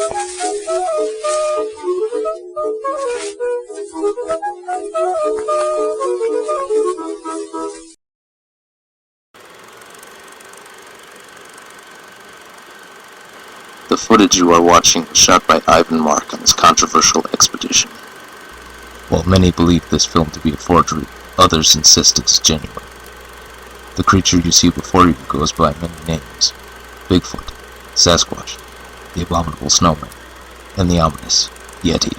The footage you are watching was shot by Ivan Mark on his controversial expedition. While many believe this film to be a forgery, others insist it is genuine. The creature you see before you goes by many names: Bigfoot, Sasquatch, the Abominable Snowman, and the ominous Yeti.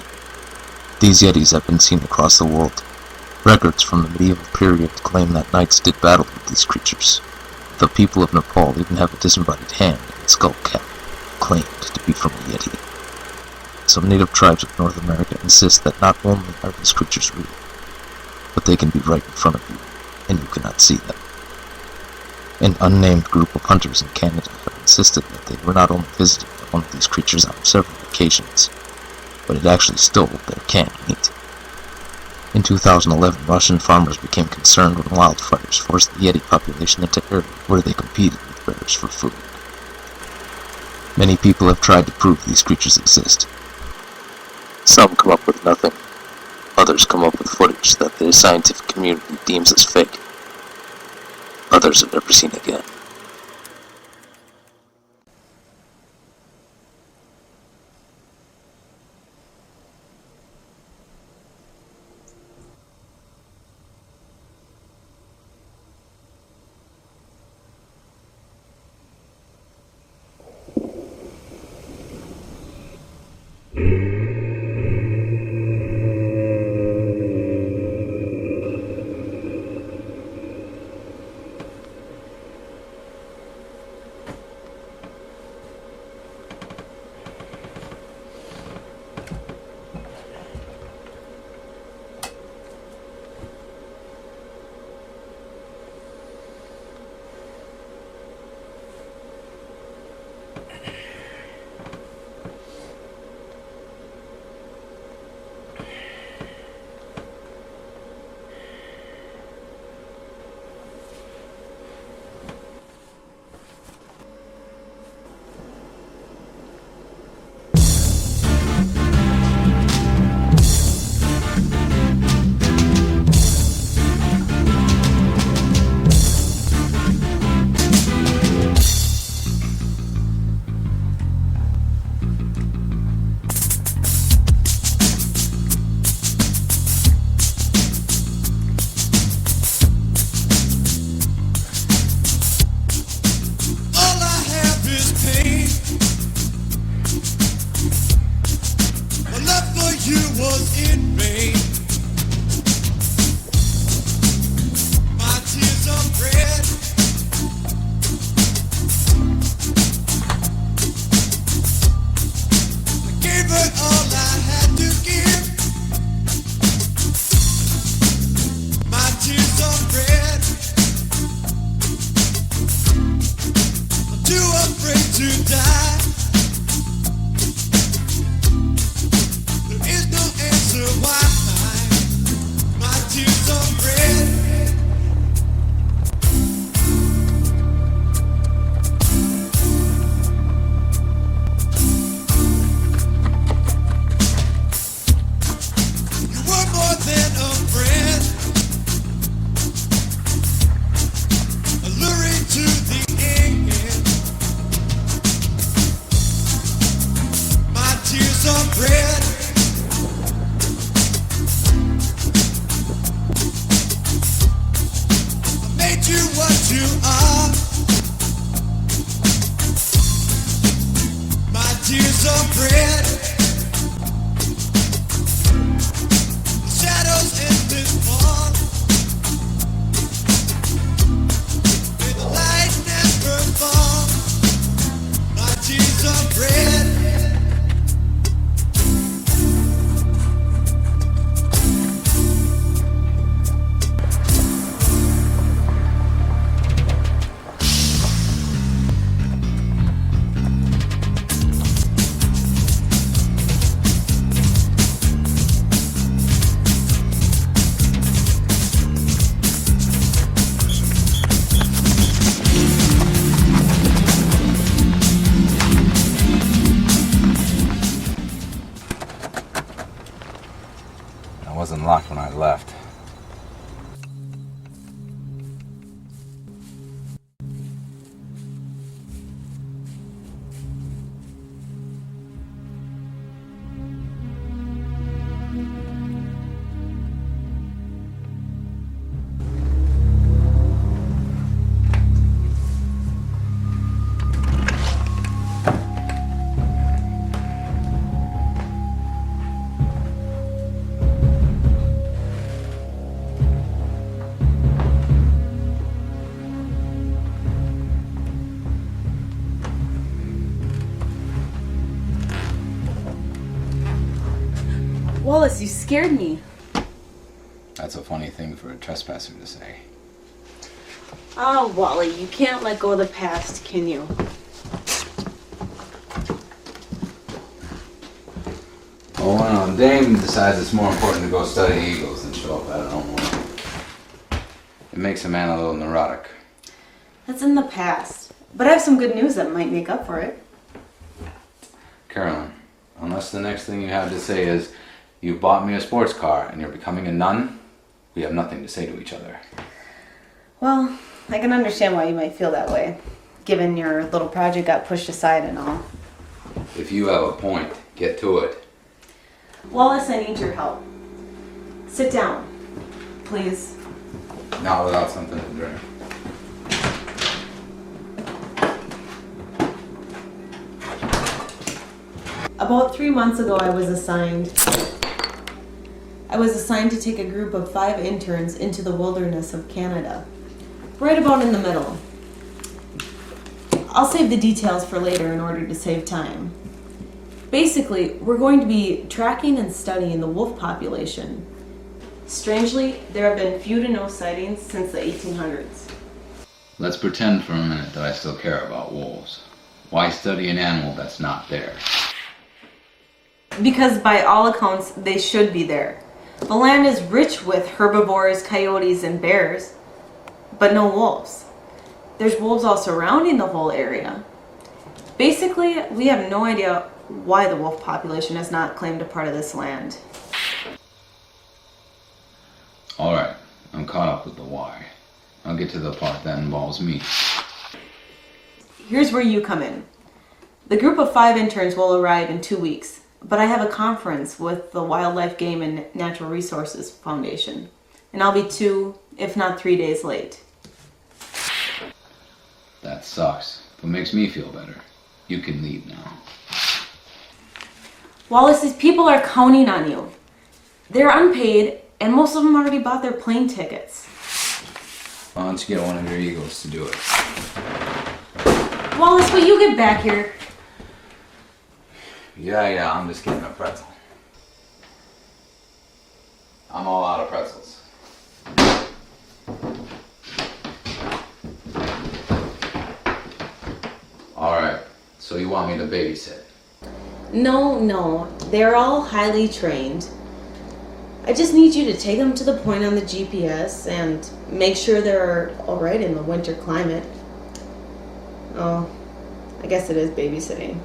These Yetis have been seen across the world. Records from the medieval period claim that knights did battle with these creatures. The people of Nepal even have a disembodied hand and skull cap, claimed to be from a Yeti. Some native tribes of North America insist that not only are these creatures real, but they can be right in front of you, and you cannot see them. An unnamed group of hunters in Canada have insisted that they were not only visited by one of these creatures on several occasions, but it actually stole their canned meat. In 2011, Russian farmers became concerned when wildfires forced the Yeti population into areas where they competed with bears for food. Many people have tried to prove these creatures exist. Some come up with nothing. Others come up with footage that the scientific community deems as fake. Others are never seen again. left. Wallace, you scared me. That's a funny thing for a trespasser to say. Oh, Wally, you can't let go of the past, can you? Well, when a dame decides it's more important to go study eagles than show up at her own wedding, it makes a man a little neurotic. That's in the past. But I have some good news that might make up for it. Carolyn, unless the next thing you have to say is, you bought me a sports car and you're becoming a nun, we have nothing to say to each other. Well, I can understand why you might feel that way, given your little project got pushed aside and all. If you have a point, get to it. Wallace, I need your help. Sit down, please. Not without something to drink. About 3 months ago, I was assigned to take a group of 5 interns into the wilderness of Canada, right about in the middle. I'll save the details for later in order to save time. Basically, we're going to be tracking and studying the wolf population. Strangely, there have been few to no sightings since the 1800s. Let's pretend for a minute that I still care about wolves. Why study an animal that's not there? Because by all accounts, they should be there. The land is rich with herbivores, coyotes, and bears, but no wolves. There's wolves all surrounding the whole area. Basically, we have no idea why the wolf population has not claimed a part of this land. Alright, I'm caught up with the why. I'll get to the part that involves me. Here's where you come in. The group of 5 interns will arrive in 2 weeks, but I have a conference with the Wildlife, Game, and Natural Resources Foundation, and I'll be 2, if not 3 days late. That sucks, but makes me feel better. You can leave now. Wallace, these people are counting on you. They're unpaid, and most of them already bought their plane tickets. Why don't you get one of your eagles to do it? Wallace, will you get back here? Yeah, I'm just getting a pretzel. I'm all out of pretzels. Alright, so you want me to babysit? No, they're all highly trained. I just need you to take them to the point on the GPS and make sure they're alright in the winter climate. Oh, I guess it is babysitting.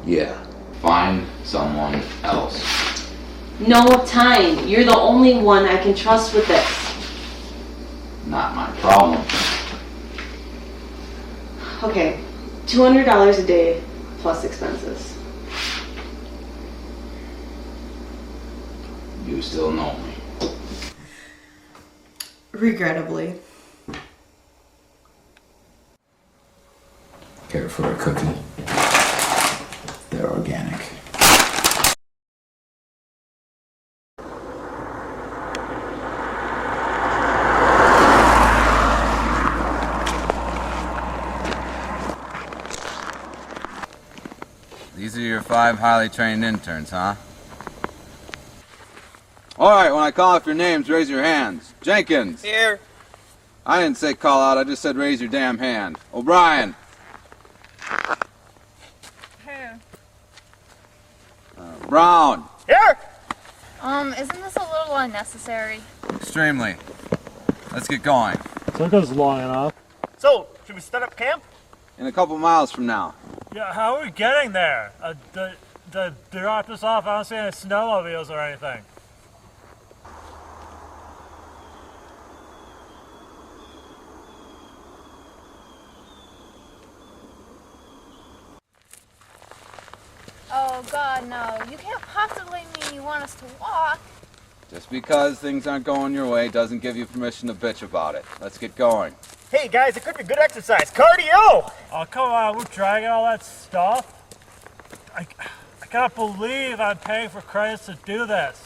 Yeah, find someone else. No time. You're the only one I can trust with this. Not my problem. Okay, $200 a day plus expenses. You still know me. Regrettably. Care for a cookie? They're organic. These are your 5 highly trained interns, huh? Alright, when I call out your names, raise your hands. Jenkins! Here. I didn't say call out, I just said raise your damn hand. O'Brien! Here. Brown! Here! Isn't this a little unnecessary? Extremely. Let's get going. Took us long enough. So, should we set up camp? In a couple miles from now. Yeah, how are we getting there? To drop this off, I don't see any snowmobiles or anything. Oh, God, no. You can't possibly mean you want us to walk. Just because things aren't going your way doesn't give you permission to bitch about it. Let's get going. Hey guys, it could be good exercise. Cardio! Oh, come on, we're dragging all that stuff. I can't believe I'm paying for credits to do this.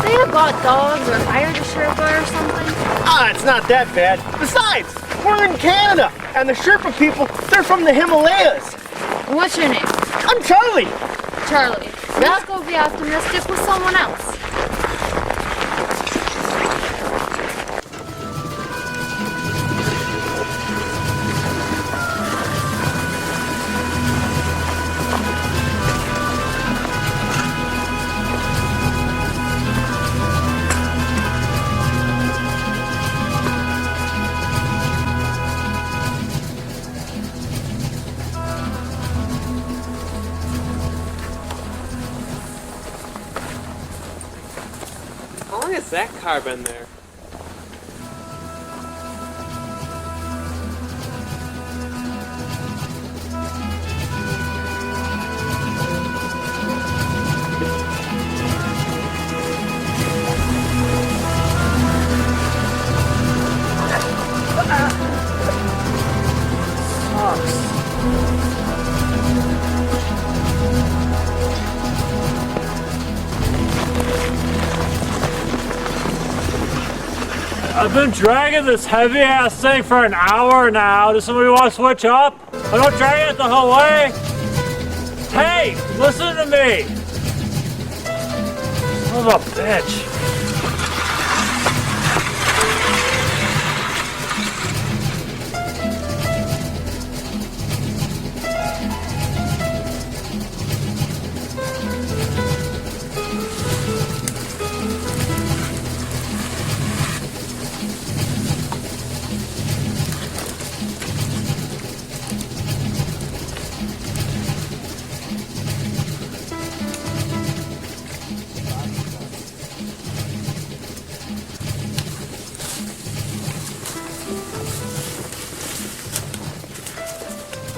They have bought dogs or hired a Sherpa or something. Ah, it's not that bad. Besides, we're in Canada, and the Sherpa people, they're from the Himalayas. What's your name? I'm Charlie. Charlie. Let's go be optimistic with someone else. How long has that car been there? I've been dragging this heavy ass thing for an hour now. Does somebody want to switch up? I don't drag it the whole way. Hey, listen to me. Son of a bitch.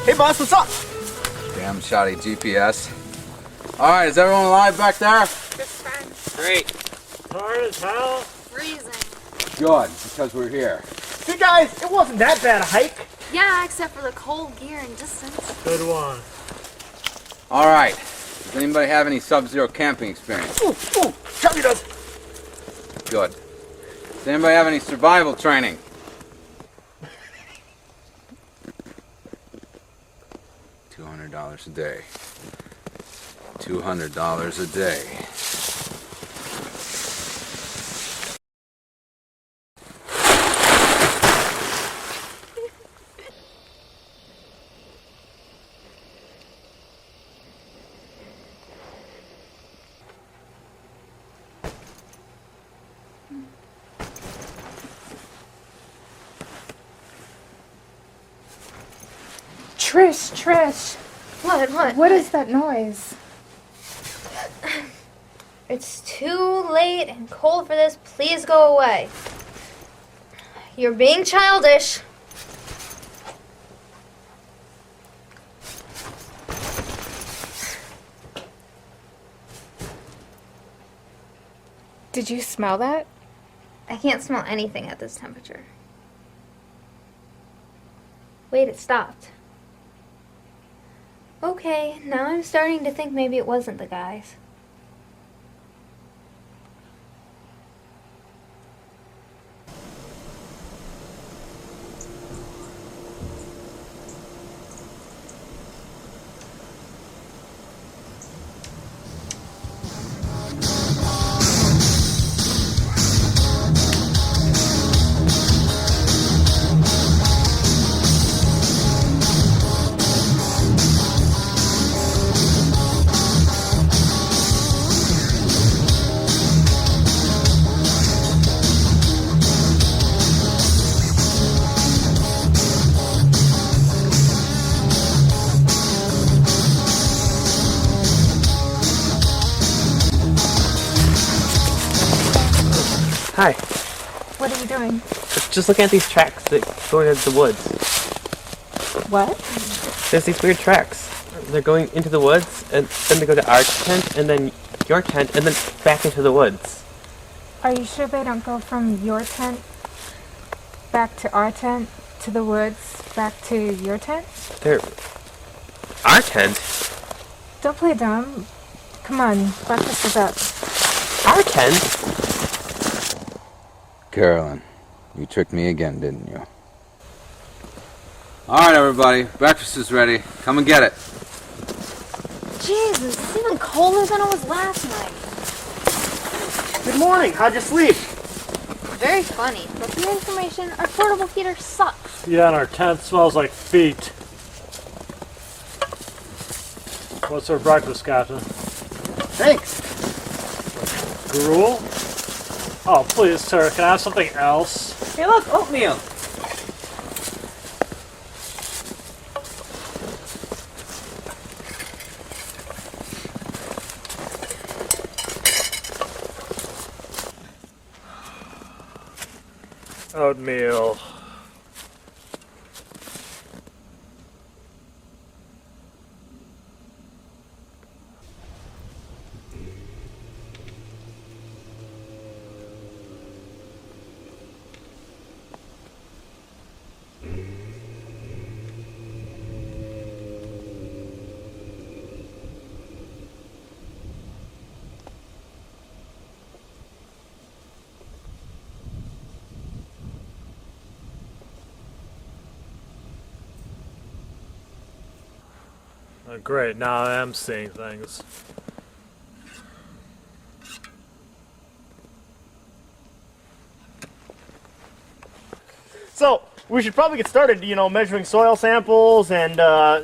Hey boss, what's up? Damn shoddy GPS. Alright, is everyone alive back there? Just fine. Great. Hard as hell. Freezing. Good, because we're here. Hey guys, it wasn't that bad a hike. Yeah, except for the cold gear and distance. Good one. Alright, does anybody have any sub-zero camping experience? Ooh, Charlie does. Good. Does anybody have any survival training? $200 a day. $200 a day. Trish, What? what is that noise? It's too late and cold for this. Please go away. You're being childish. Did you smell that? I can't smell anything at this temperature. Wait, it stopped. Okay, now I'm starting to think maybe it wasn't the guys. Hi. What are you doing? Just looking at these tracks that go into the woods. What? There's these weird tracks. They're going into the woods, and then they go to our tent, and then your tent, and then back into the woods. Are you sure they don't go from your tent back to our tent, to the woods, back to your tent? They're... our tent? Don't play dumb. Come on, breakfast is up. Our tent? Carolyn, you tricked me again, didn't you? Alright, everybody. Breakfast is ready. Come and get it. Jesus, it's even colder than it was last night. Good morning. How'd you sleep? Very funny, but for your information, our portable heater sucks. Yeah, and our tent smells like feet. What's our breakfast, Captain? Thanks. Gruel? Oh, please, sir, can I have something else? Hey, look, oatmeal. Oatmeal. Oh, great, now I am seeing things. So, we should probably get started, measuring soil samples and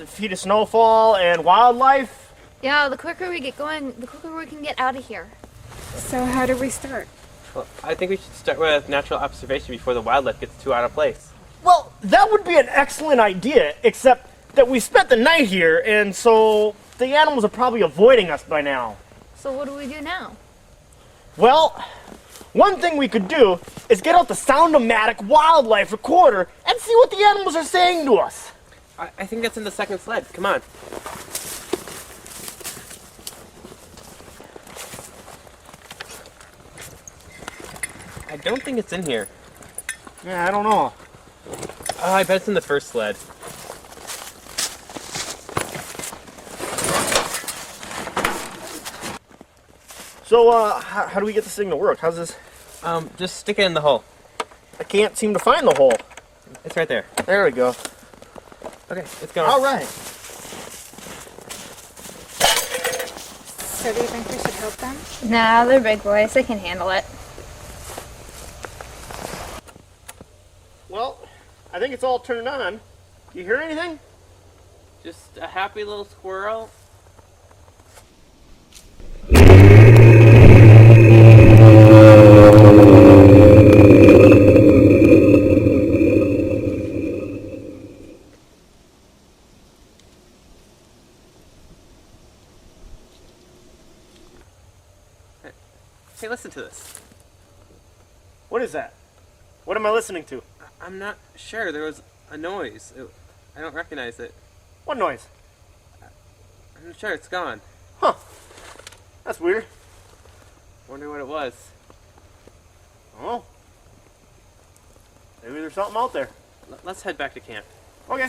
feet of snowfall and wildlife. Yeah, the quicker we get going, the quicker we can get out of here. So how do we start? Well, I think we should start with natural observation before the wildlife gets too out of place. Well, that would be an excellent idea, except that we spent the night here, and so the animals are probably avoiding us by now. So what do we do now? Well, one thing we could do is get out the Sound-O-Matic wildlife recorder and see what the animals are saying to us. I think that's in the second sled. Come on. I don't think it's in here. Yeah, I don't know. Oh, I bet it's in the first sled. So, how do we get this thing to work? How's this? Just stick it in the hole. I can't seem to find the hole. It's right there. There we go. Okay, it's going. All right. So do you think we should help them? Nah, they're big boys. They can handle it. Well, I think it's all turned on. You hear anything? Just a happy little squirrel. Hey, listen to this. What is that? What am I listening to? I'm not sure. There was a noise. I don't recognize it. What noise? I'm not sure. It's gone. Huh. That's weird. Wonder what it was. Oh. Maybe there's something out there. Let's head back to camp. Okay.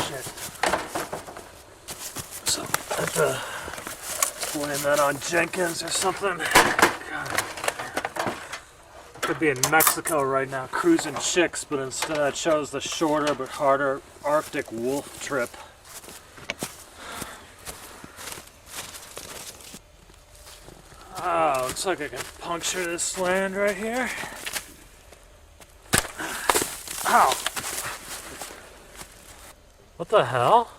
Shit. So, I have to blame that on Jenkins or something. God. Could be in Mexico right now, cruising chicks, but instead I chose the shorter but harder Arctic wolf trip. Oh, looks like I can puncture this land right here. Ow! What the hell?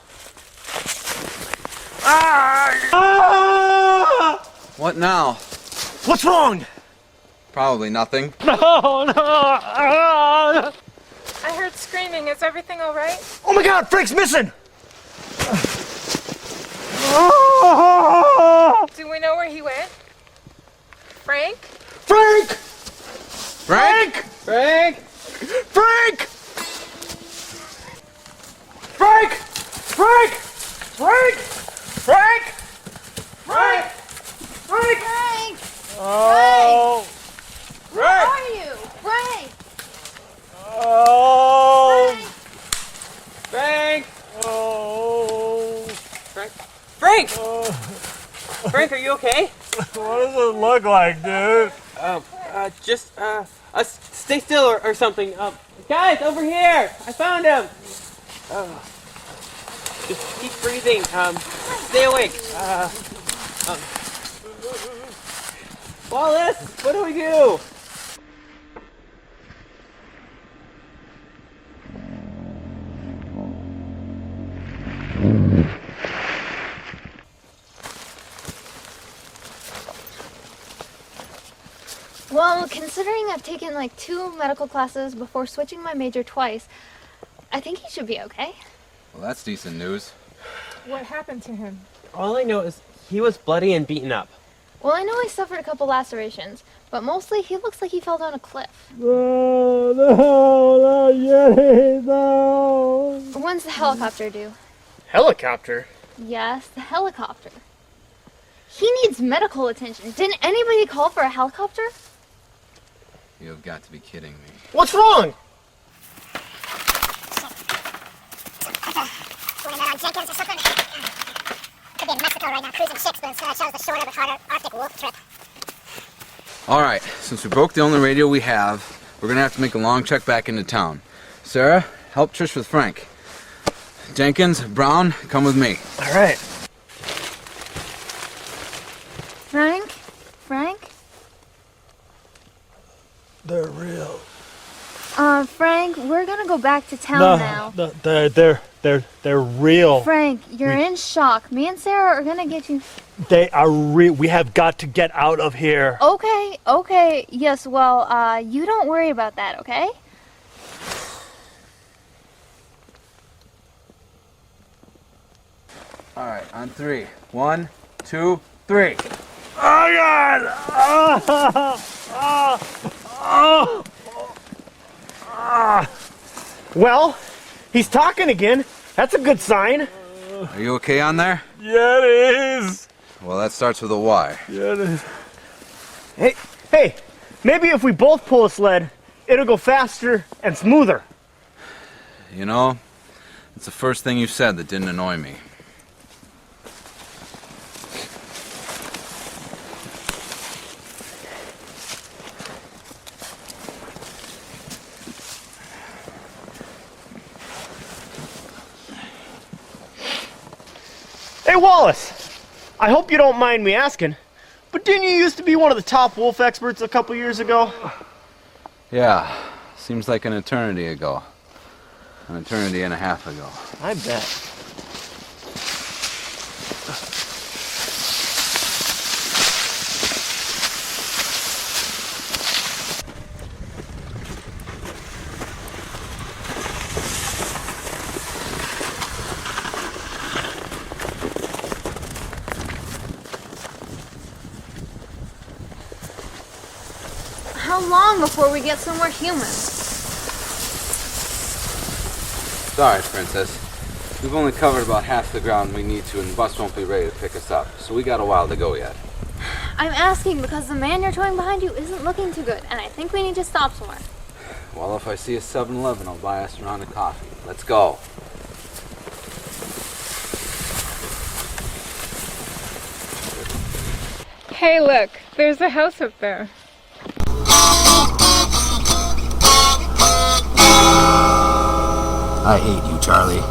Ah! What now? What's wrong? Probably nothing. No, no! Ah! I heard screaming. Is everything all right? Oh my God, Frank's missing! Do we know where he went? Frank? Frank! Frank! Frank! Frank! Frank! Frank! Frank! Frank! Frank! Frank! Frank! Oh! Where are you? Frank! Oh! Frank! Oh! Frank? Frank! Oh! Frank, are you okay? What does it look like, dude? Just stay still or something. Guys, over here! I found him! Just keep breathing. Stay awake. Wallace, what do we do? Well, considering I've taken like 2 medical classes before switching my major twice, I think he should be okay. Well, that's decent news. What happened to him? All I know is he was bloody and beaten up. Well, I know he suffered a couple lacerations, but mostly he looks like he fell down a cliff. No, Yetis, no! When's the helicopter due? Helicopter? Yes, the helicopter. He needs medical attention. Didn't anybody call for a helicopter? You've got to be kidding me. What's wrong? Blame that on Jenkins or something? Could be in Mexico right now, cruising chicks, but instead I chose the shorter but harder Arctic wolf trip. Alright, since we broke the only radio we have, we're gonna have to make a long trek back into town. Sarah, help Trish with Frank. Jenkins, Brown, come with me. All right. Frank? Frank? They're real. Frank, we're gonna go back to town now. They're real. Frank, you're in shock. Me and Sarah are gonna get you. They are real. We have got to get out of here. Okay. Yes, well, you don't worry about that, okay? Alright, on 3. 1, 2, 3. Oh God! Well, he's talking again. That's a good sign. Are you okay on there? Yetis! Well, that starts with a Y. Yetis. Hey, maybe if we both pull a sled, it'll go faster and smoother. You know, it's the first thing you said that didn't annoy me. Hey, Wallace, I hope you don't mind me asking, but didn't you used to be one of the top wolf experts a couple years ago? Yeah, seems like an eternity ago. An eternity and a half ago. I bet. long before we get somewhere human. Sorry, Princess. We've only covered about half the ground we need to, and the bus won't be ready to pick us up, so we got a while to go yet. I'm asking because the man you're towing behind you isn't looking too good, and I think we need to stop somewhere. Well, if I see a 7-Eleven, I'll buy us a round of coffee. Let's go. Hey, look, there's a house up there. I hate you, Charlie.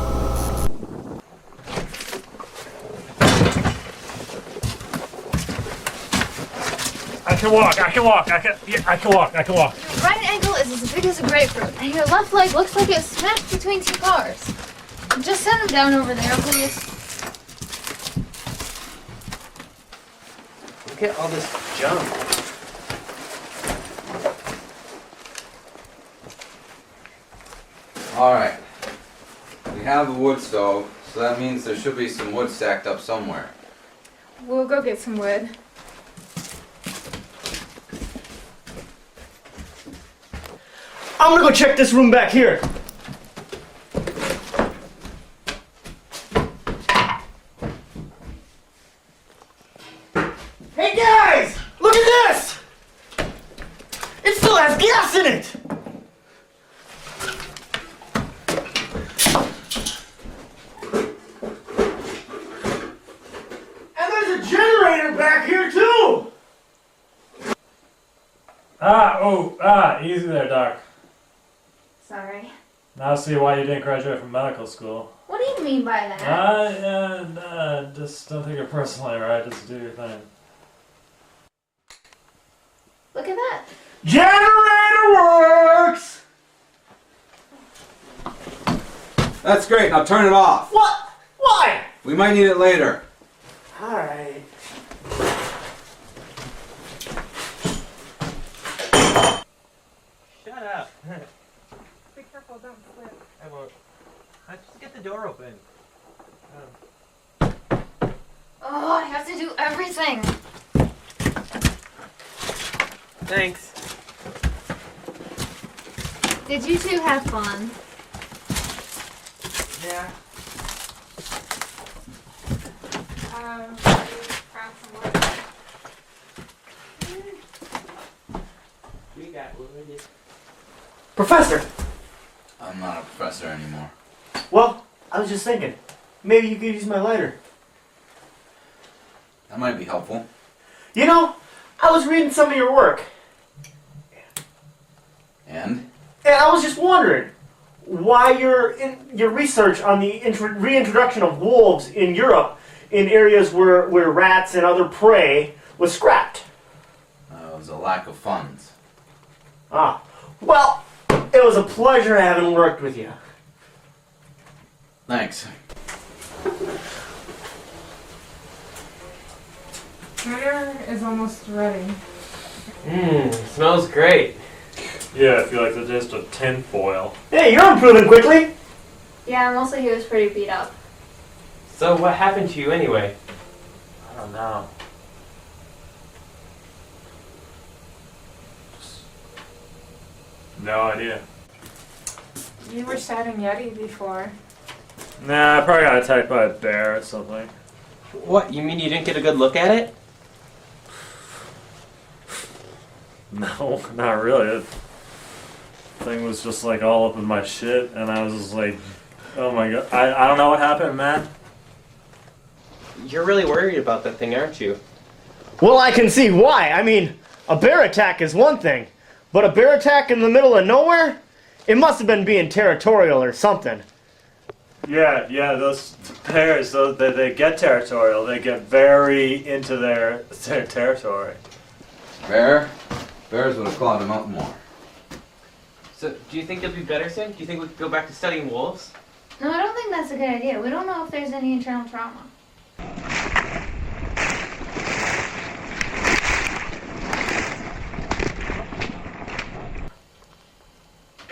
I can walk, I can walk, I can walk. Your right ankle is as big as a grapefruit, and your left leg looks like it's smashed between two cars. Just send him down over there, please. Look at all this junk. Alright. We have a wood stove, so that means there should be some wood stacked up somewhere. We'll go get some wood. I'm gonna go check this room back here. Hey guys! Look at this! It still has gas in it! And there's a generator back here too! Easy there, Doc. Sorry. Now I see why you didn't graduate from medical school. What do you mean by that? Just don't take it personally, right? Just do your thing. Look at that. Generator works! That's great, now turn it off. What? Why? We might need it later. Alright. Shut up. Be careful, don't slip. I won't. I just get the door open. Oh, I have to do everything. Thanks. Did you two have fun? Yeah. Found some wood. We got wood. Professor! I'm not a professor anymore. Well, I was just thinking, maybe you could use my lighter. That might be helpful. You know, I was reading some of your work, And? and I was just wondering why your research on the reintroduction of wolves in Europe in areas where rats and other prey was scrapped. It was a lack of funds. Ah, well, it was a pleasure having worked with you. Thanks. Dinner is almost ready. Smells great. Yeah, I feel like they're just a tin foil. Hey, you're improving quickly. Yeah, mostly he was pretty beat up. So what happened to you anyway? I don't know. No idea. You were shot in Yeti before. Nah, I probably got attacked by a bear or something. What, you mean you didn't get a good look at it? No, not really. The thing was just like all up in my shit, and I was just like, oh my god. I don't know what happened, man. You're really worried about that thing, aren't you? Well, I can see why. I mean, a bear attack is one thing, but a bear attack in the middle of nowhere? It must have been being territorial or something. Yeah, those bears, they get territorial. They get very into their territory. Bears would have clawed him up more. So, do you think you'll be better soon? Do you think we could go back to studying wolves? No, I don't think that's a good idea. We don't know if there's any internal trauma.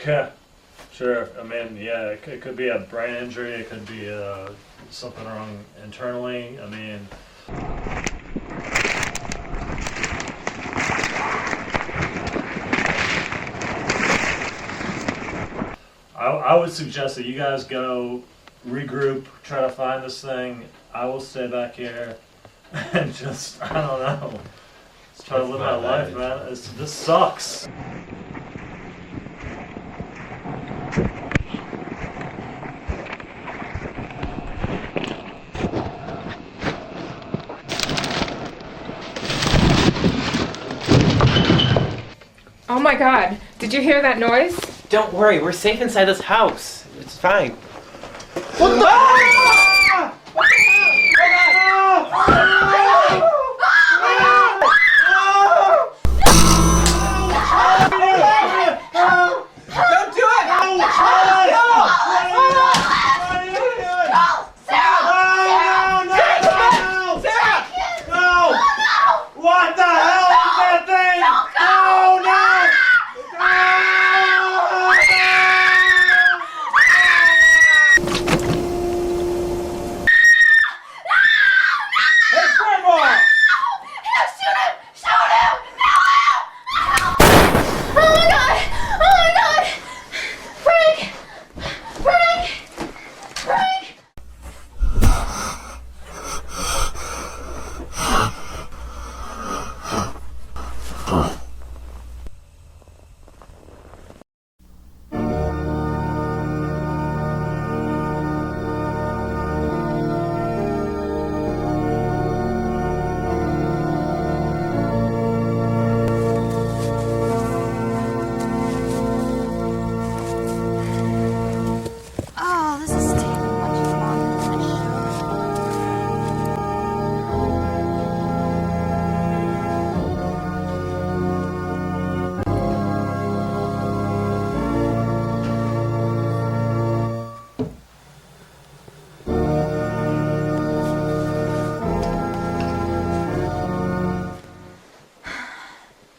Yeah, sure. I mean, yeah, it could be a brain injury. It could be something wrong internally. I mean... I would suggest that you guys go regroup, try to find this thing. I will stay back here and just, I don't know, just try to live my life, man. This sucks. Oh my god, did you hear that noise? Don't worry, we're safe inside this house. It's fine. What the? Don't do it! What the hell is that thing? No, no! Hey, Grandma! Oh, this is taking much longer than it should.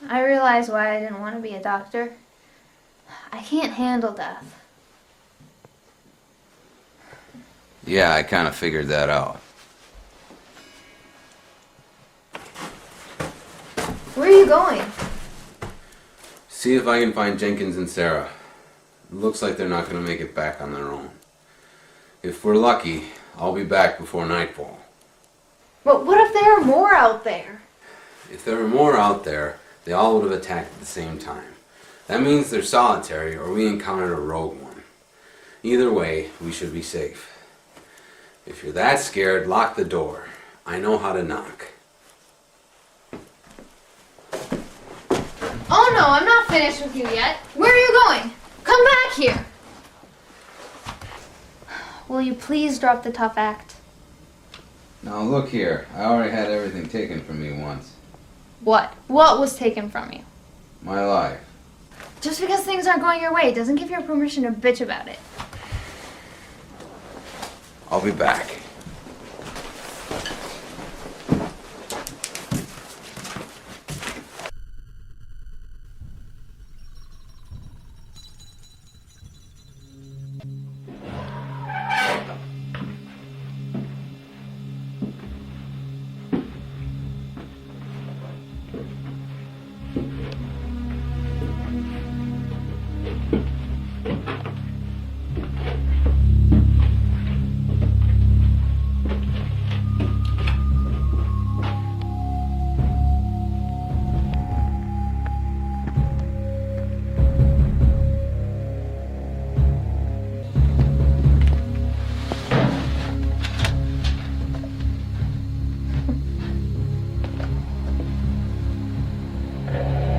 I realize why I didn't want to be a doctor. I can't handle death. Yeah, I kind of figured that out. Where are you going? See if I can find Jenkins and Sarah. It looks like they're not going to make it back on their own. If we're lucky, I'll be back before nightfall. But what if there are more out there? If there were more out there, they all would have attacked at the same time. That means they're solitary or we encountered a rogue one. Either way, we should be safe. If you're that scared, lock the door. I know how to knock. Oh no, I'm not finished with you yet. Where are you going? Come back here. Will you please drop the tough act? Now look here, I already had everything taken from me once. What? What was taken from you? My life. Just because things aren't going your way doesn't give you permission to bitch about it. I'll be back.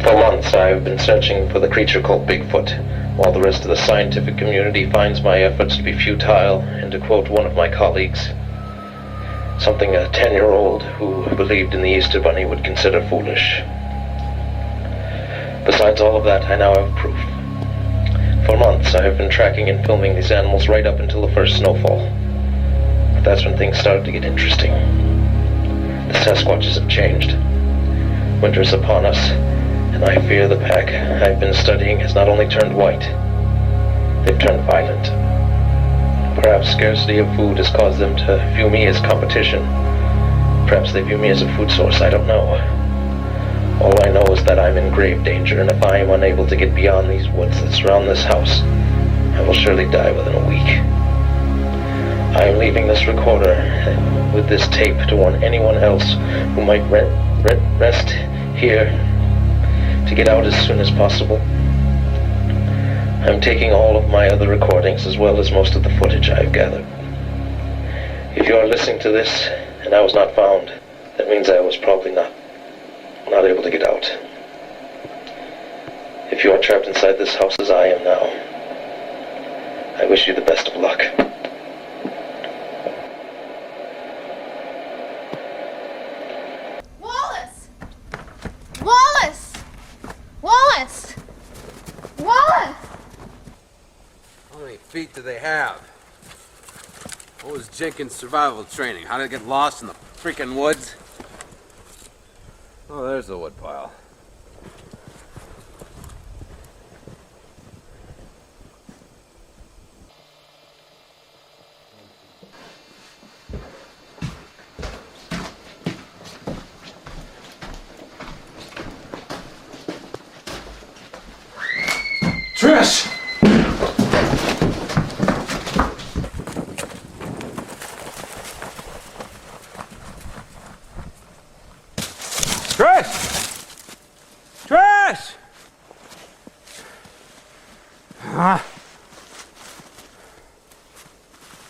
For months, I've been searching for the creature called Bigfoot, while the rest of the scientific community finds my efforts to be futile, and to quote one of my colleagues, something a 10-year-old who believed in the Easter Bunny would consider foolish. Besides all of that, I now have proof. For months, I have been tracking and filming these animals right up until the first snowfall. But that's when things started to get interesting. The Sasquatches have changed. Winter's upon us, and I fear the pack I've been studying has not only turned white, they've turned violent. Perhaps scarcity of food has caused them to view me as competition. Perhaps they view me as a food source, I don't know. All I know is that I'm in grave danger, and if I am unable to get beyond these woods that surround this house, I will surely die within a week. I am leaving this recorder with this tape to warn anyone else who might rest here to get out as soon as possible. I'm taking all of my other recordings as well as most of the footage I've gathered. If you are listening to this and I was not found, that means I was probably not able to get out. If you are trapped inside this house as I am now, I wish you the best of luck. Wallace! Wallace! Wallace! Wallace! How many feet do they have? What was Jenkins' survival training? How did it get lost in the freaking woods? Oh, there's the wood pile. Trish! Trish! Trish!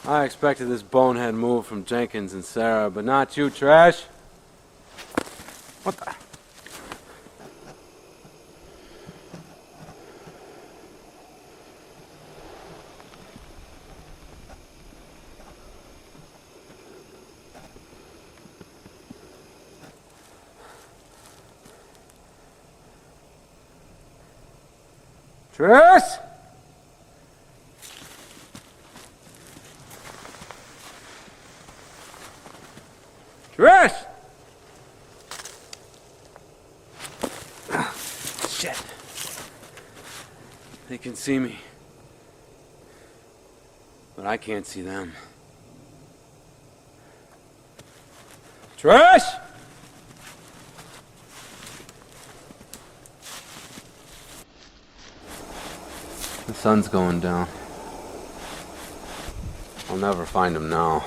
I expected this bonehead move from Jenkins and Sarah, but not you, Trish. What the? Trish! Trish! Shit. They can see me. But I can't see them. Trish! The sun's going down. I'll never find him now.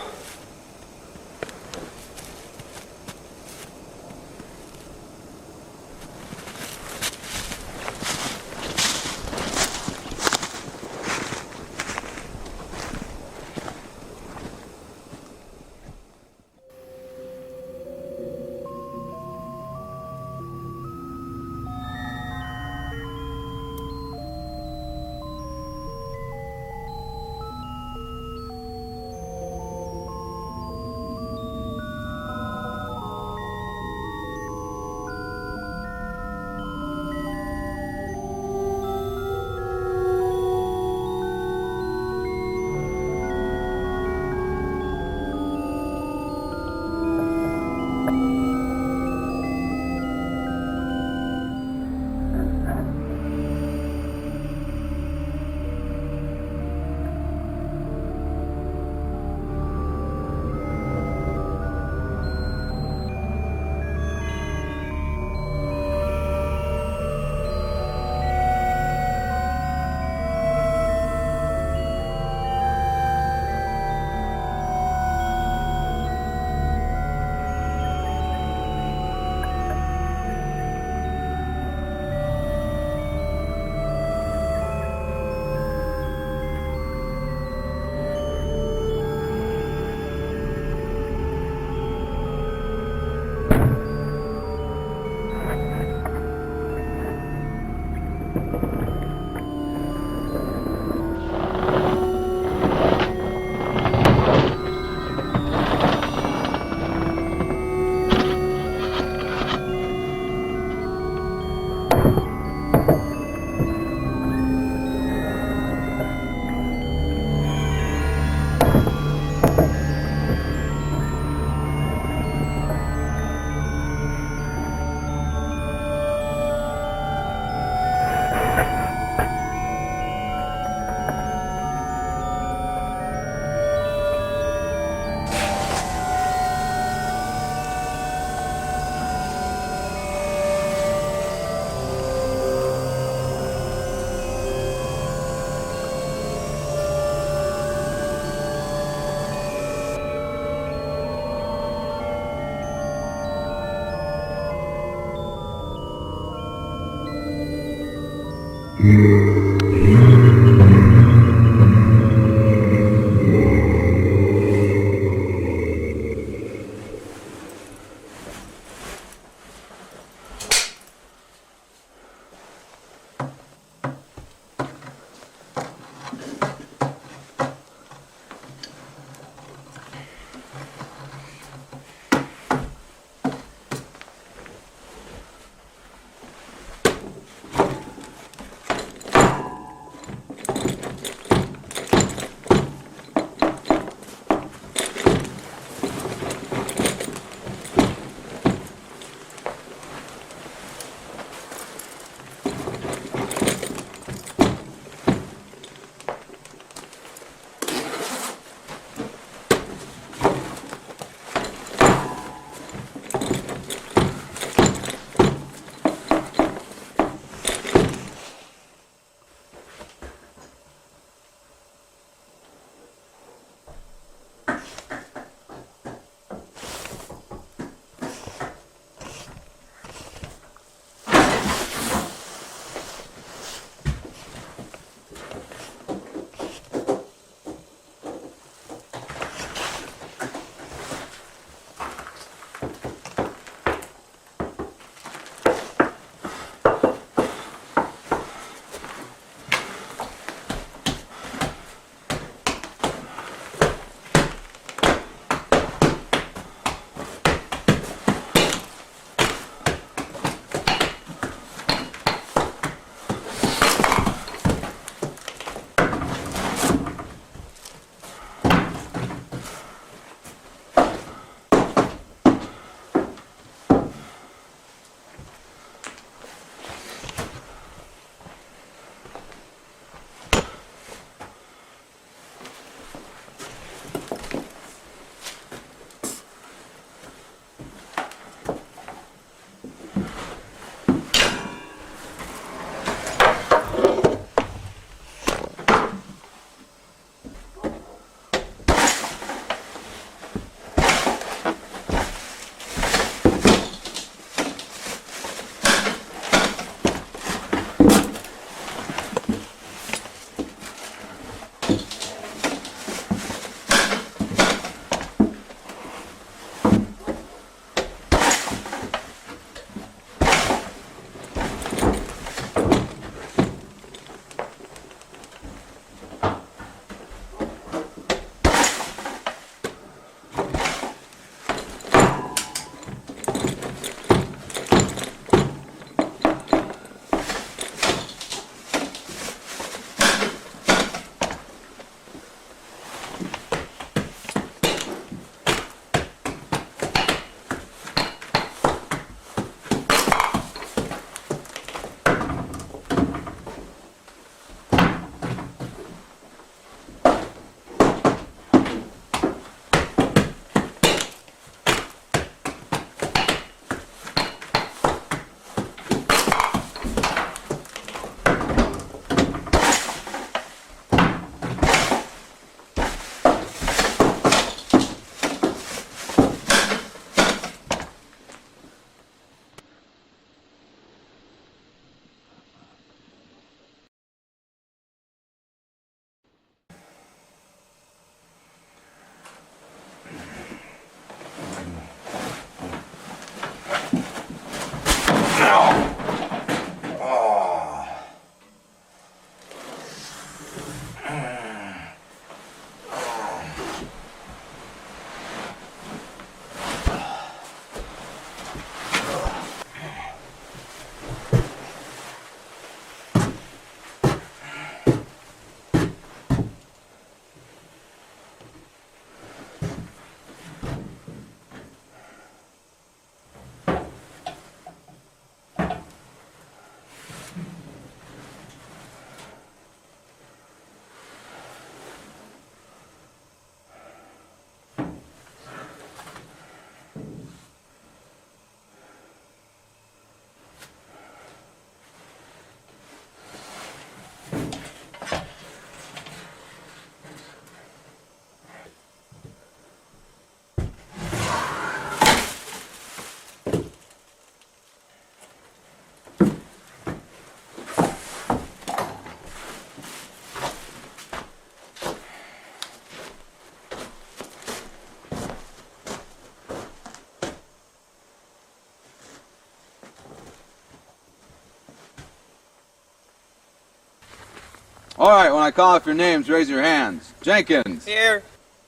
All right, when I call off your names, raise your hands. Jenkins. Here.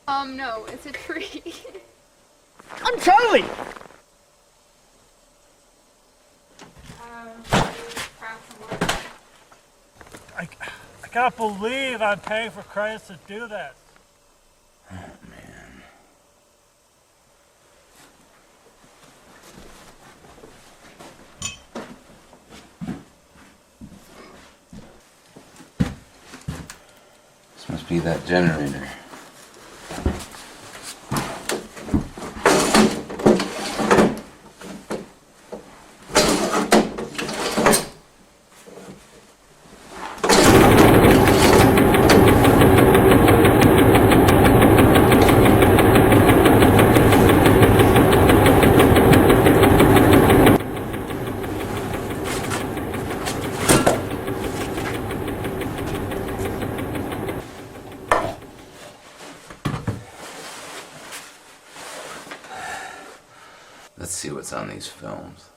No, it's a tree. I'm Charlie! I can't believe I'm paying for credits to do this. Oh, man. This must be that generator. Let's see what's on these films.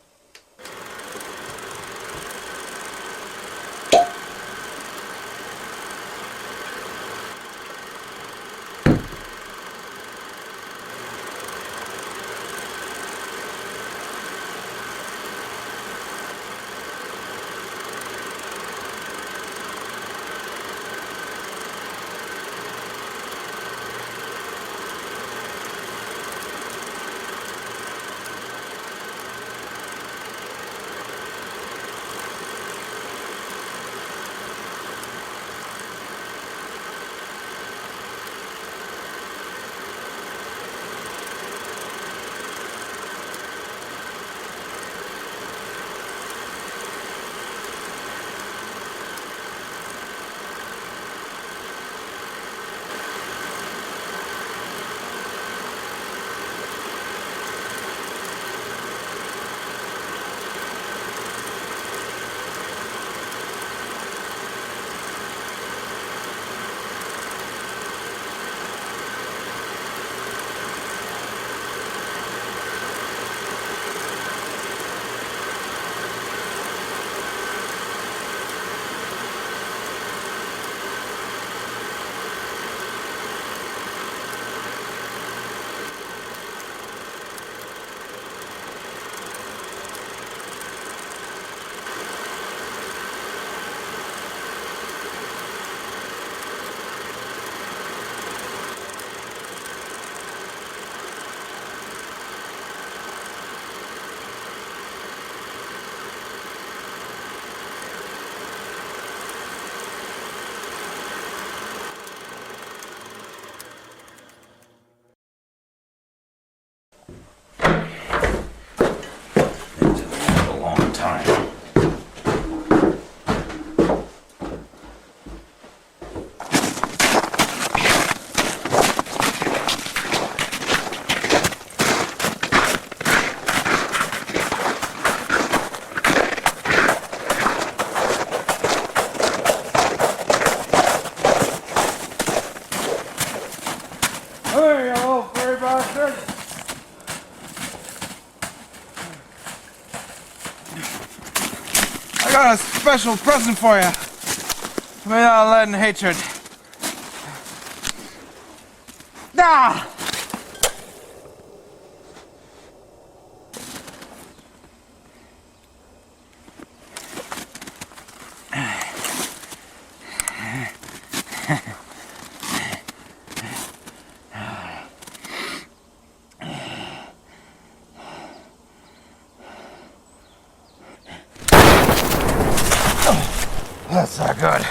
I got a special present for you. Made out of lead and hatred. Ah! That's not good.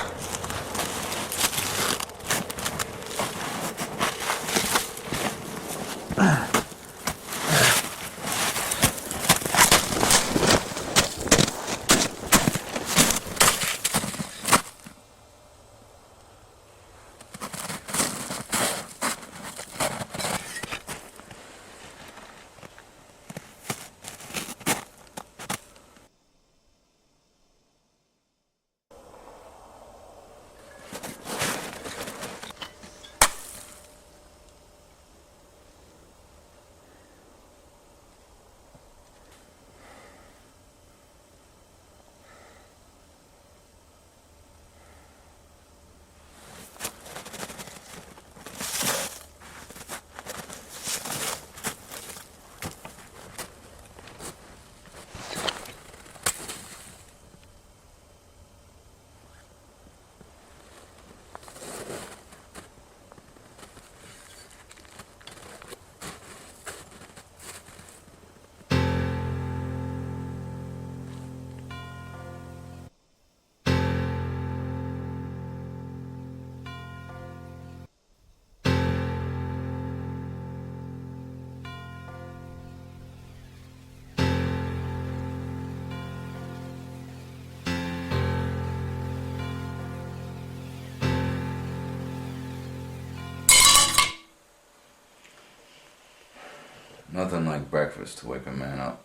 Nothing like breakfast to wake a man up.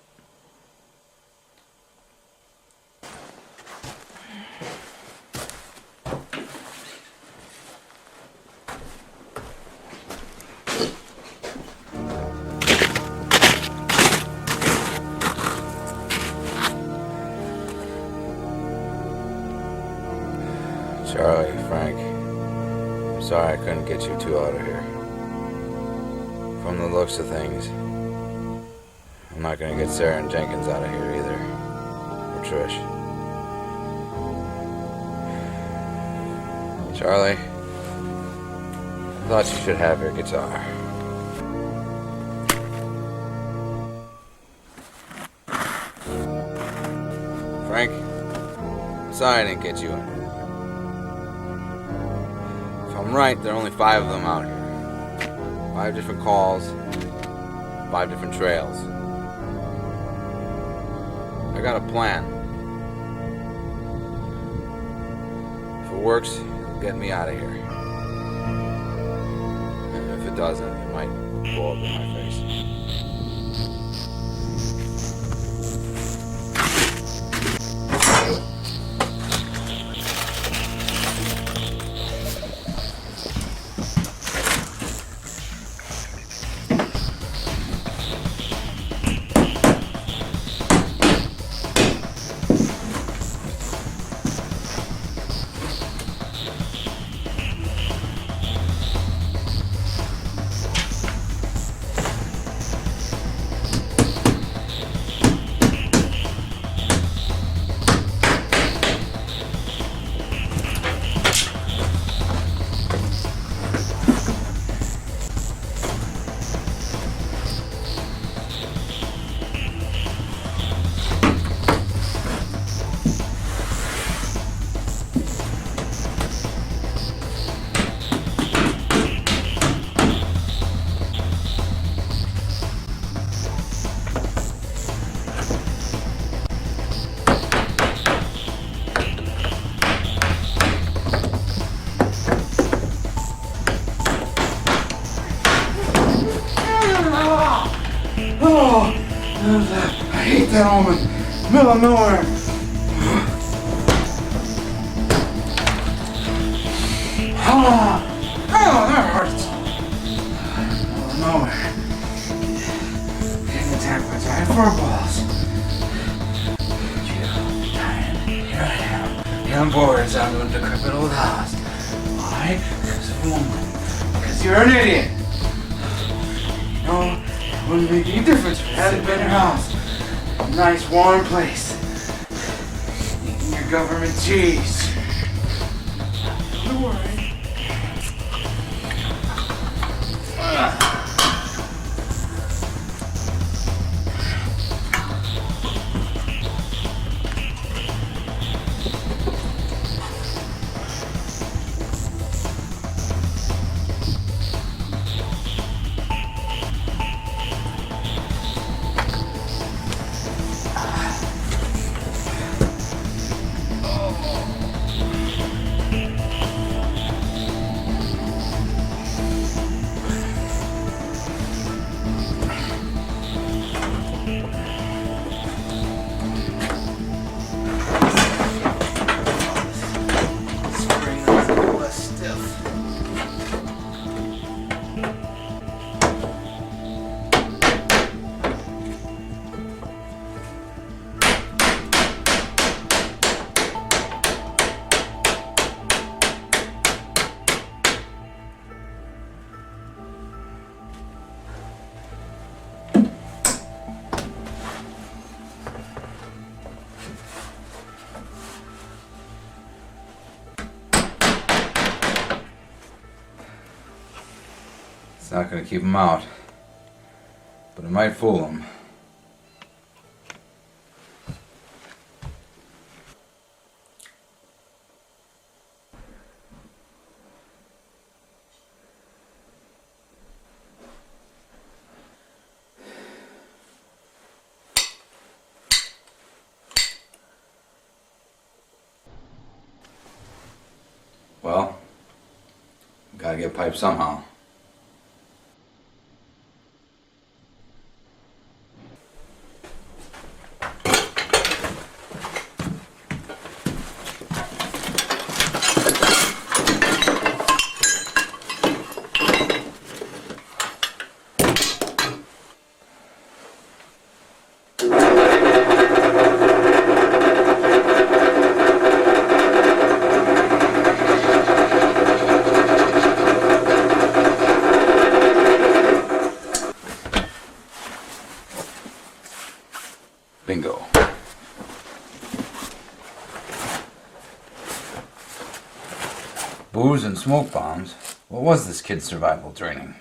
Charlie, Frank, I'm sorry I couldn't get you two out of here. From the looks of things, I'm not gonna get Sarah and Jenkins out of here either. Or Trish. Charlie, I thought you should have your guitar. Frank, sorry I didn't get you in. If I'm right, there are only 5 of them out here. 5 different calls, 5 different trails. I got a plan. If it works, it'll get me out of here. And if it doesn't, it might blow up in my face. I hate that almond. Middle of nowhere. That hurts. Middle of nowhere. Getting attacked by giant furballs. Here I am. Young boards out of a decrepit old house. Why? Because of a woman. Because you're an idiot. You know, it wouldn't make any difference if it hadn't been your house. A nice warm place. Eating your government cheese. Don't worry. It's not going to keep them out, but it might fool them. Well, gotta get piped somehow. Bingo. Booze and smoke bombs? What was this kid's survival training?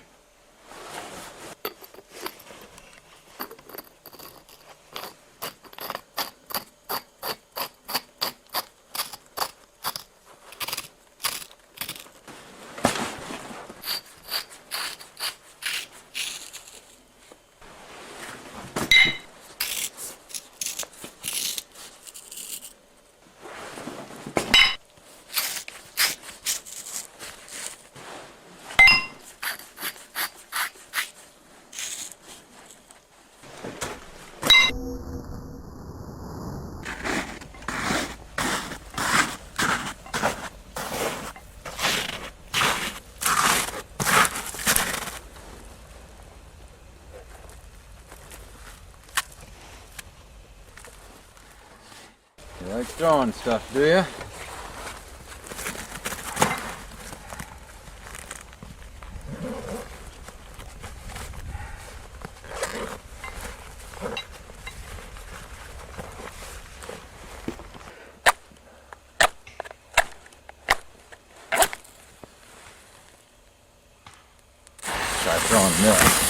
You like throwing stuff, do you? Try throwing this.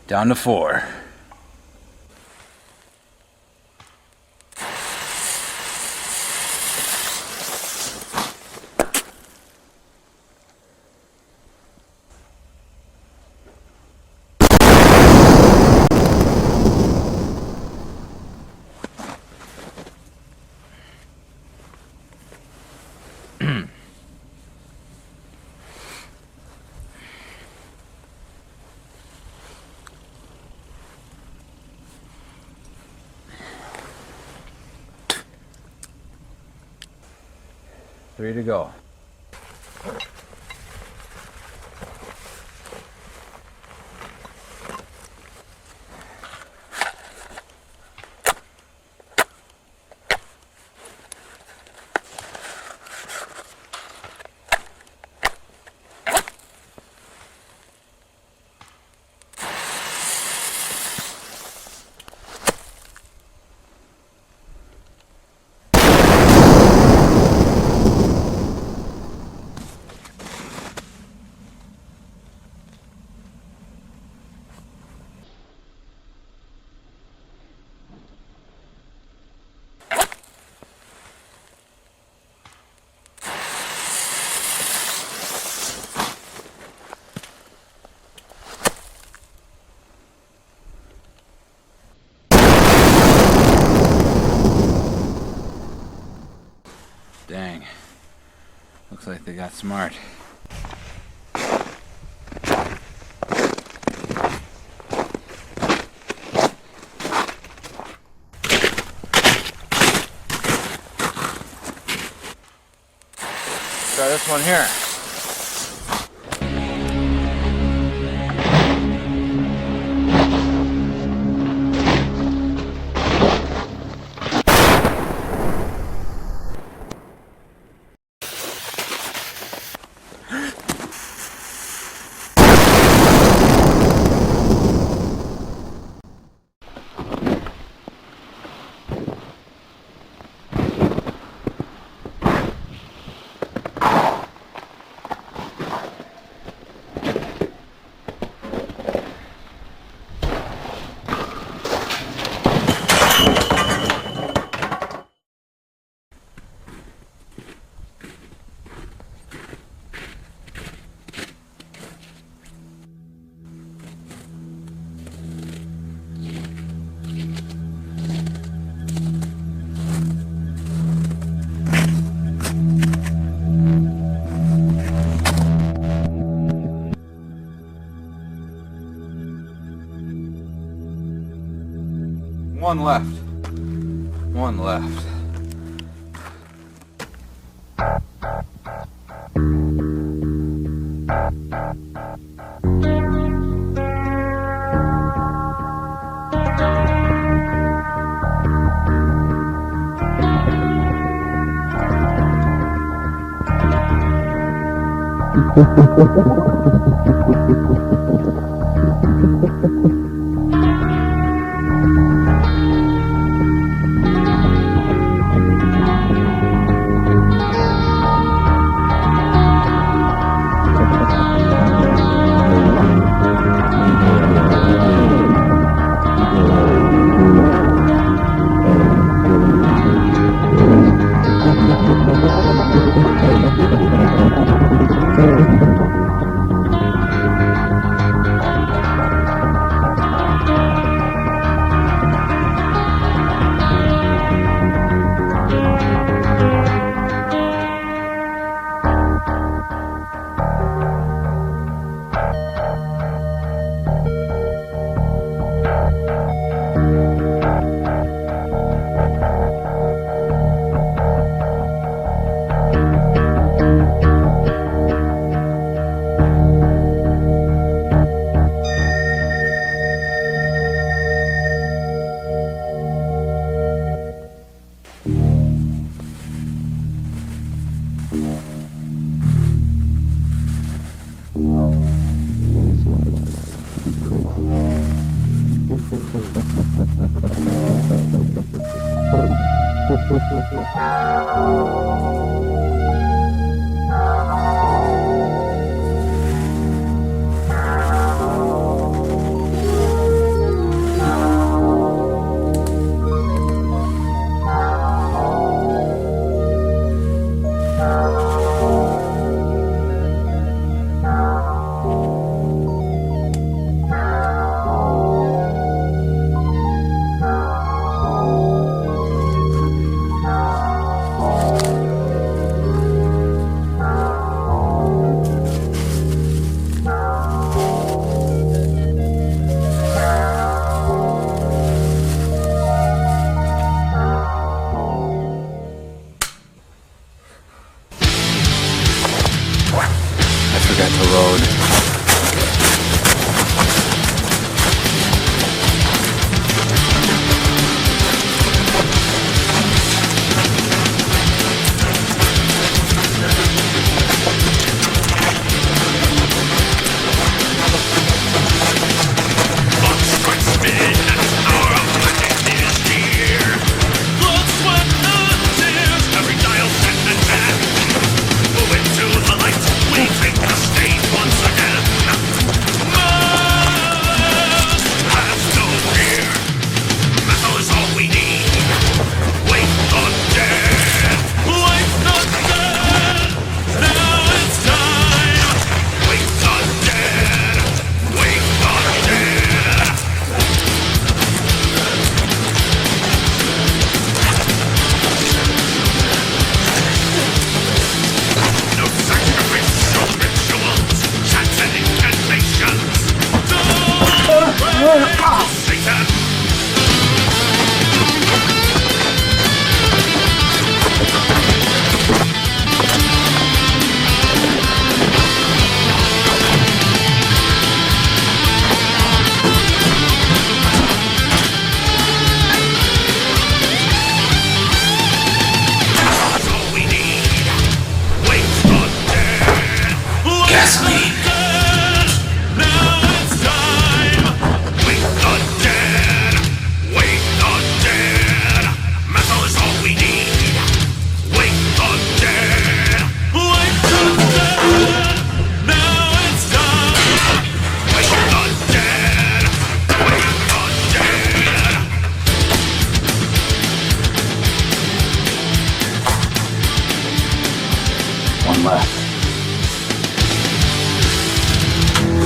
Down to 4. Three to go. Dang. Looks like they got smart. Try this one here. One left. One left. I forgot to load. One left.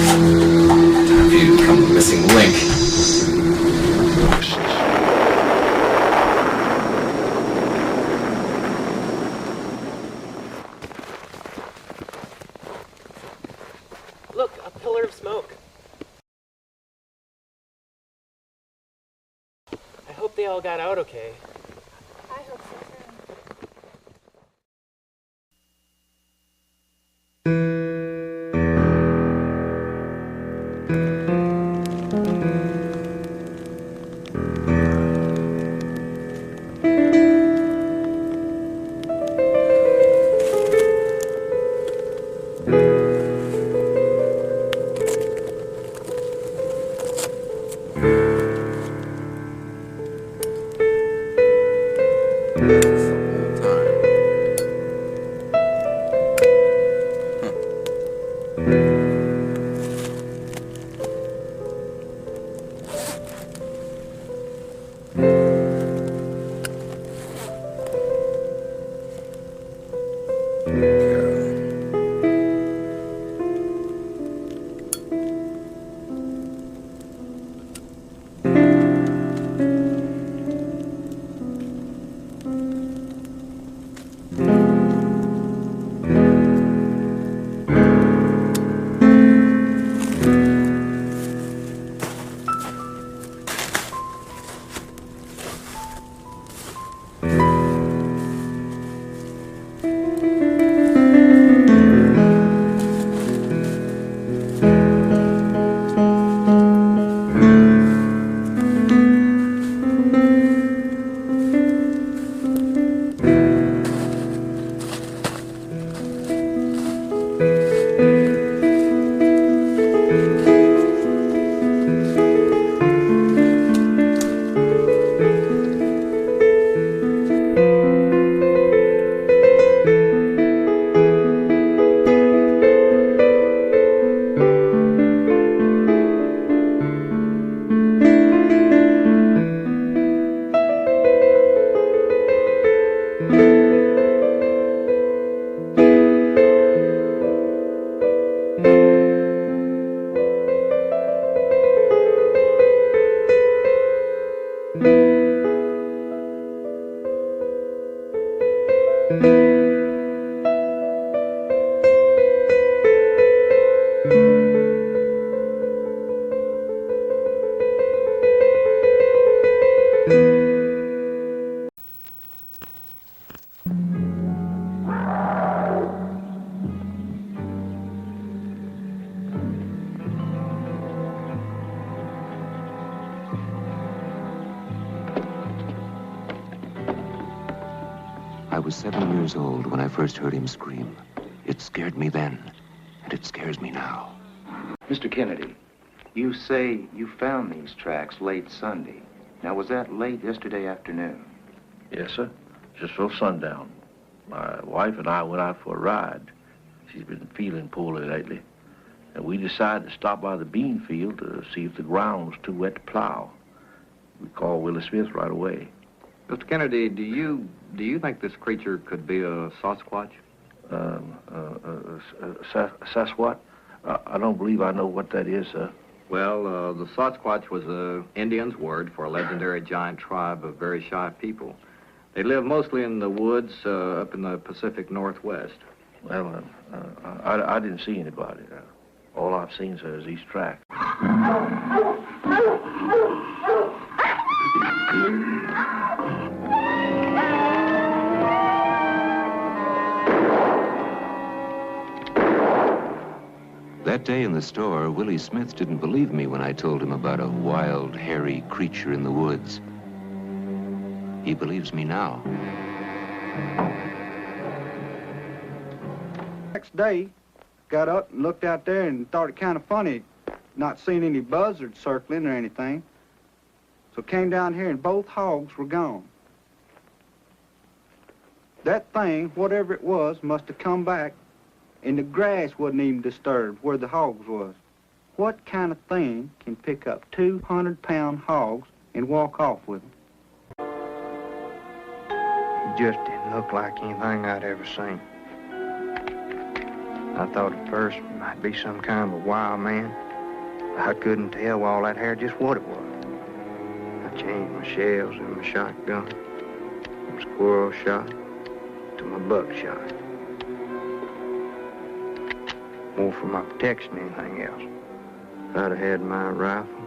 Time for you to become the missing link. Look, a pillar of smoke. I hope all got out okay. I hope so too. I was 7 years old when I first heard him scream. It scared me then, and it scares me now. Mr. Kennedy, you say you found these tracks late Sunday. Now, was that late yesterday afternoon? Yes, sir. Just before sundown. My wife and I went out for a ride. She's been feeling poorly lately. And we decided to stop by the bean field to see if the ground was too wet to plow. We called Willie Smith right away. Mr. Kennedy, do you think this creature could be a Sasquatch? Sasquatch? I don't believe I know what that is, sir. Well, the Sasquatch was an Indian's word for a legendary giant tribe of very shy people. They live mostly in the woods up in the Pacific Northwest. Well, I didn't see anybody. All I've seen, sir, is these tracks. That day in the store, Willie Smith didn't believe me when I told him about a wild, hairy creature in the woods. He believes me now. Next day, got up and looked out there and thought it kind of funny, not seeing any buzzards circling or anything. So came down here and both hogs were gone. That thing, whatever it was, must have come back, and the grass wasn't even disturbed where the hogs was. What kind of thing can pick up 200-pound hogs and walk off with them? He just didn't look like anything I'd ever seen. I thought at first it might be some kind of a wild man. I couldn't tell with all that hair just what it was. I changed my shells and my shotgun from squirrel shot to my buckshot. More for my protection than anything else. If I'd have had my rifle,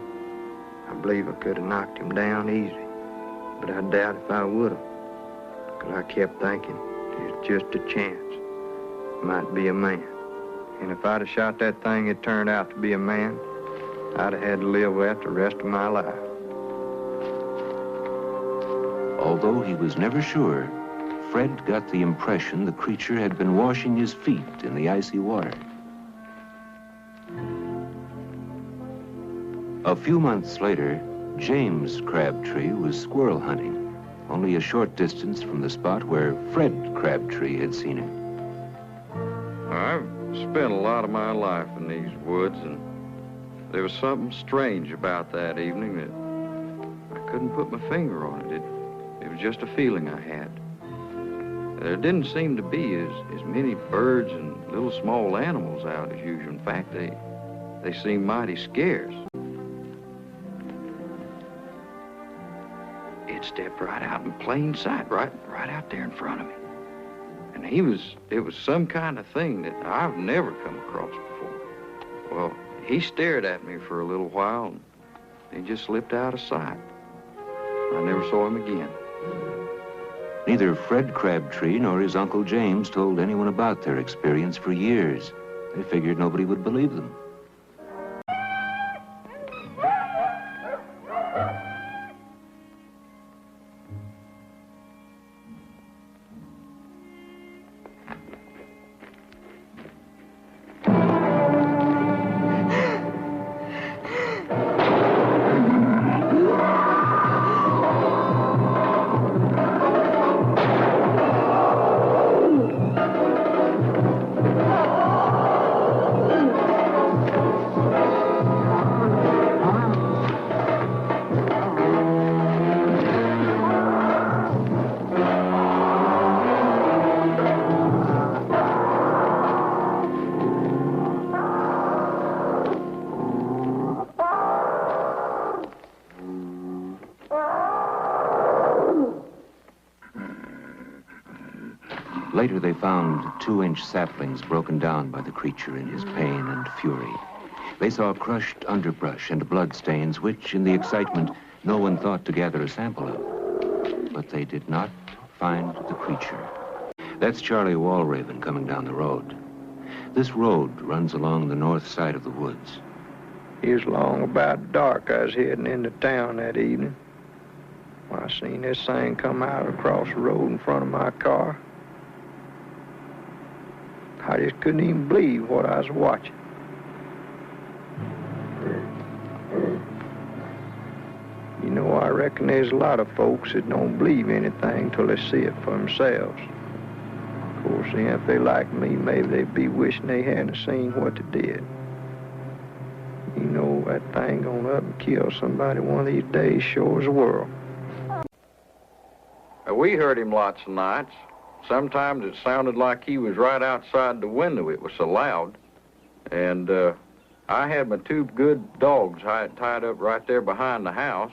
I believe I could have knocked him down easy. but I doubt if I would have. 'Cause I kept thinking, it's just a chance. Might be a man. And if I'd have shot that thing it turned out to be a man, I'd have had to live with that the rest of my life. Although he was never sure, Fred got the impression the creature had been washing his feet in the icy water. A few months later, James Crabtree was squirrel hunting, only a short distance from the spot where Fred Crabtree had seen him. I've spent a lot of my life in these woods, and there was something strange about that evening that I couldn't put my finger on it. It was just a feeling I had. There didn't seem to be as many birds and little small animals out as usual. In fact, they seemed mighty scarce. It stepped right out in plain sight, right out there in front of me. And it was some kind of thing that I've never come across before. Well, he stared at me for a little while, and he just slipped out of sight. I never saw him again. Neither Fred Crabtree nor his Uncle James told anyone about their experience for years. They figured nobody would believe them. Later, they found 2-inch saplings broken down by the creature in his pain and fury. They saw crushed underbrush and bloodstains, which, in the excitement, no one thought to gather a sample of. But they did not find the creature. That's Charlie Walraven coming down the road. This road runs along the north side of the woods. It was long about dark. I was heading into town that evening. When I seen this thing come out across the road in front of my car, I just couldn't even believe what I was watching. You know, I reckon there's a lot of folks that don't believe anything till they see it for themselves. Of course, then if they like me, maybe they'd be wishing they hadn't seen what they did. You know, that thing gonna up and kill somebody one of these days, sure as the world. We heard him lots of nights. Sometimes it sounded like he was right outside the window. It was so loud. And I had my 2 good dogs tied up right there behind the house,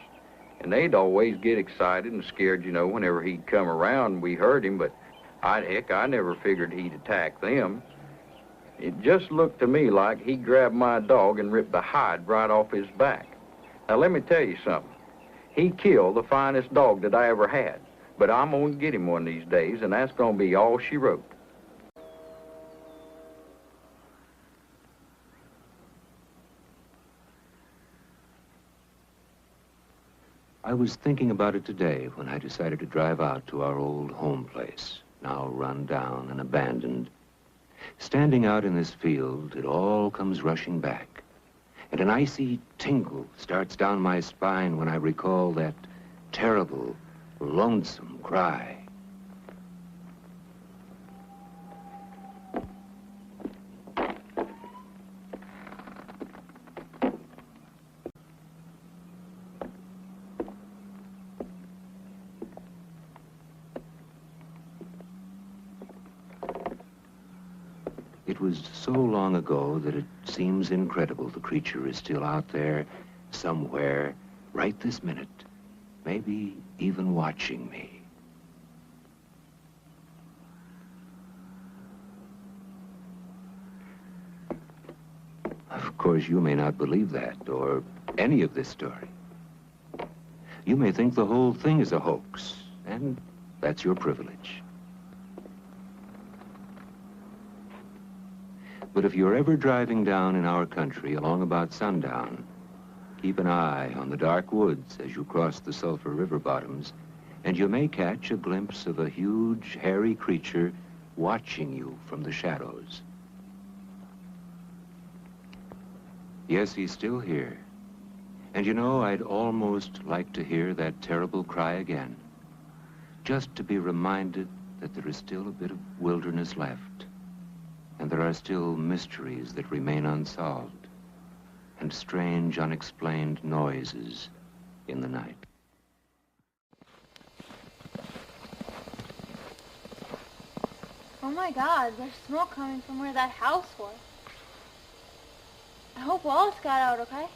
and they'd always get excited and scared, you know, whenever he'd come around. We heard him, but I never figured he'd attack them. It just looked to me like he grabbed my dog and ripped the hide right off his back. Now, let me tell you something. He killed the finest dog that I ever had. But I'm going to get him one of these days, and that's going to be all she wrote. I was thinking about it today when I decided to drive out to our old home place, now run down and abandoned. Standing out in this field, it all comes rushing back, and an icy tingle starts down my spine when I recall that terrible, lonesome cry. It was so long ago that it seems incredible the creature is still out there, somewhere, right this minute. Maybe even watching me. Of course, you may not believe that, or any of this story. You may think the whole thing is a hoax, and that's your privilege. But if you're ever driving down in our country along about sundown, keep an eye on the dark woods as you cross the Sulphur River bottoms, and you may catch a glimpse of a huge, hairy creature watching you from the shadows. Yes, he's still here. And you know, I'd almost like to hear that terrible cry again, just to be reminded that there is still a bit of wilderness left, and there are still mysteries that remain unsolved, and strange, unexplained noises in the night. Oh my God, there's smoke coming from where that house was. I hope Wallace got out okay.